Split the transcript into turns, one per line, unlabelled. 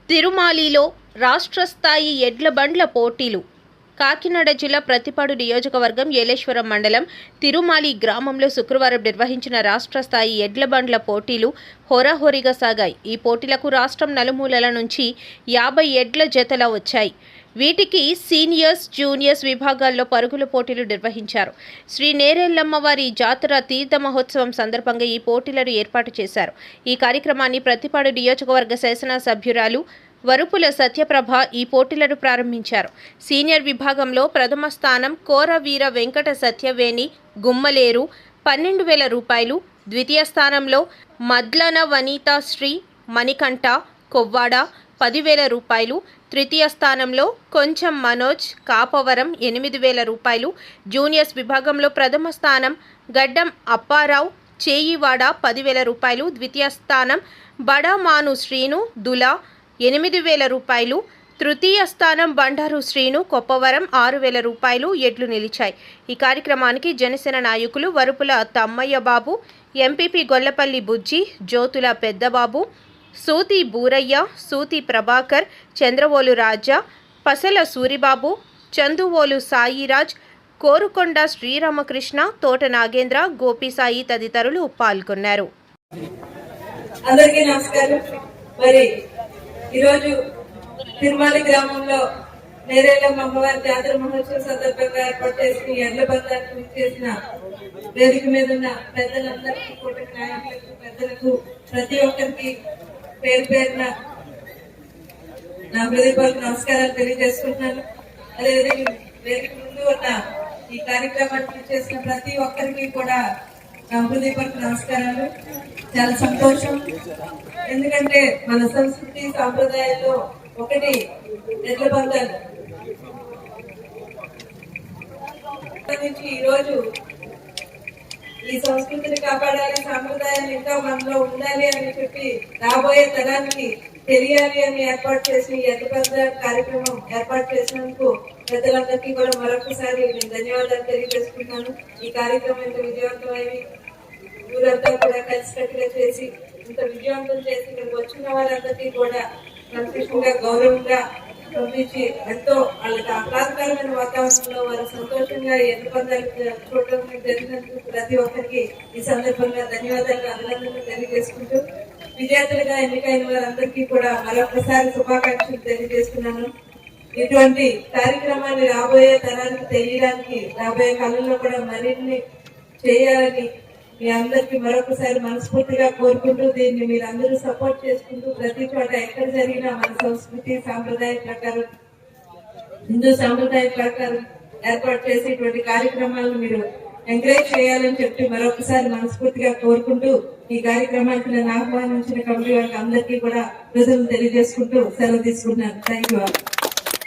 తిరుమాలిలో రాష్ట్ర స్థాయి ఎడ్ల బండ్ల పోటీలు. కాకినాడ జిల్లా ప్రతిపాడు నియోజకవర్గం ఏలేశ్వరం మండలం తిరుమాలి గ్రామంలో శుక్రవారం నిర్వహించిన రాష్ట్ర స్థాయి ఎడ్ల బండ్ల పోటీలు హోరాహోరీగా సాగాయి. ఈ పోటీలకు రాష్ట్రం నలుమూలల నుంచి 50 ఎడ్ల జతల వచ్చాయి. వీటికి సీనియర్స్, జూనియర్స్ విభాగాల్లో పరుగుల పోటీలు నిర్వహించారు. శ్రీ నేరెళ్ళమ్మవారి జాతర తీర్థ మహోత్సవం సందర్భంగా ఈ పోటీలను ఏర్పాటు చేశారు. ఈ కార్యక్రమాన్ని ప్రతిపాడు నియోజకవర్గ శాసనసభ్యురాలు వరుపుల సత్యప్రభ ఈ పోటీలను ప్రారంభించారు. సీనియర్ విభాగంలో ప్రథమ స్థానం కోరవీర వెంకట సత్యవేణి గుమ్మలేరు 12,000 రూపాయలు, ద్వితీయ స్థానంలో మద్లన వనితాశ్రీ మణికంఠ కొవ్వాడ 10,000 రూపాయలు, తృతీయ స్థానంలో కొంచెం మనోజ్ కాపవరం 8,000 రూపాయలు, జూనియర్స్ విభాగంలో ప్రథమ స్థానం గడ్డం అప్పారావు చేయివాడ 10,000 రూపాయలు, ద్వితీయ స్థానం బడామాను శ్రీను దులా 8,000 రూపాయలు, తృతీయ స్థానం బండారు శ్రీను కొప్పవరం 6,000 రూపాయలు ఎడ్లు నిలిచాయి. ఈ కార్యక్రమానికి జనసేన నాయకులు వరుపుల తమ్మయ్య బాబు, ఎంపీపీ గొల్లపల్లి బుజ్జి, జ్యోతుల పెద్దబాబు, సూతి బూరయ్య, సూతి ప్రభాకర్, చంద్రవోలు రాజా, పసల సూరిబాబు, చందువోలు సాయిరాజ్, కోరుకొండ శ్రీరామకృష్ణ, తోట నాగేంద్ర, గోపిసాయి తదితరులు పాల్గొన్నారు.
అందరికీ నమస్కారం. మరి ఈరోజు తిరుమల గ్రామంలో నేరేళ్ళమ్మ అమ్మవారి జాతర మహోత్సవం సందర్భంగా ఏర్పాటు చేసిన ఎడ్ల బంధాన్ని చేసిన వేదిక మీద ఉన్న పెద్దలందరికీ, కూటమి నాయకులకు, పెద్దలకు, ప్రతి ఒక్కరికి పేరు పేరున నా హృదయపూర్వక నమస్కారాలు తెలియజేసుకుంటున్నాను. అదేవిధంగా వేదిక ముందు ఉన్న ఈ కార్యక్రమాన్ని చేసిన ప్రతి ఒక్కరికి కూడా నా హృదయపూర్వక నమస్కారాలు. చాలా సంతోషం, ఎందుకంటే మన సంస్కృతి సాంప్రదాయాల్లో ఒకటి ఎడ్ల బంధాలు. ఈరోజు ఈ సంస్కృతిని కాపాడాలి, సాంప్రదాయాలు ఇంకా మనలో ఉండాలి అని చెప్పి రాబోయే తరానికి తెలియాలి అని ఏర్పాటు చేసిన ఈ ఎడ్ల బంధాల కార్యక్రమం ఏర్పాటు చేసినందుకు పెద్దలందరికీ కూడా మరొకసారి నేను ధన్యవాదాలు తెలియజేసుకుంటున్నాను. ఈ కార్యక్రమం ఇంత విజయవంతమైంది, ఊరంతా కూడా కలిసికట్టుగా చేసి ఇంత విజయవంతం చేసి ఇక్కడికి వచ్చిన వాళ్ళందరికీ కూడా సంతోషంగా, గౌరవంగా పంపించి ఎంతో వాళ్ళకి ఆహ్లాదకరమైన వాతావరణంలో వారు సంతోషంగా ఎడ్ల బంధాలు చూడడం జరిగినందుకు ప్రతి ఒక్కరికి ఈ సందర్భంగా ధన్యవాదాలు, అభినందనలు తెలియజేసుకుంటూ విద్యార్థులుగా ఎన్నికైన వారందరికీ కూడా మరొకసారి శుభాకాంక్షలు తెలియజేస్తున్నాను. ఇటువంటి కార్యక్రమాన్ని రాబోయే తరానికి తెలియడానికి, రాబోయే కాలంలో కూడా మరిన్ని చేయాలని మీ అందరికీ మరొకసారి మనస్ఫూర్తిగా కోరుకుంటూ దీన్ని మీరందరూ సపోర్ట్ చేసుకుంటూ ప్రతి చోట ఎక్కడ జరిగినా మన సంస్కృతి సాంప్రదాయ ప్రకారం, హిందూ సాంప్రదాయ ప్రకారం ఏర్పాటు చేసి ఇటువంటి కార్యక్రమాలను మీరు ఎంకరేజ్ చేయాలని చెప్పి మరొకసారి మనస్ఫూర్తిగా కోరుకుంటూ ఈ కార్యక్రమానికి నేను ఆహ్వానించిన కమిటీ వారికి అందరికీ కూడా ప్రజలు తెలియజేసుకుంటూ సెలవు తీసుకుంటున్నాను. Thank you.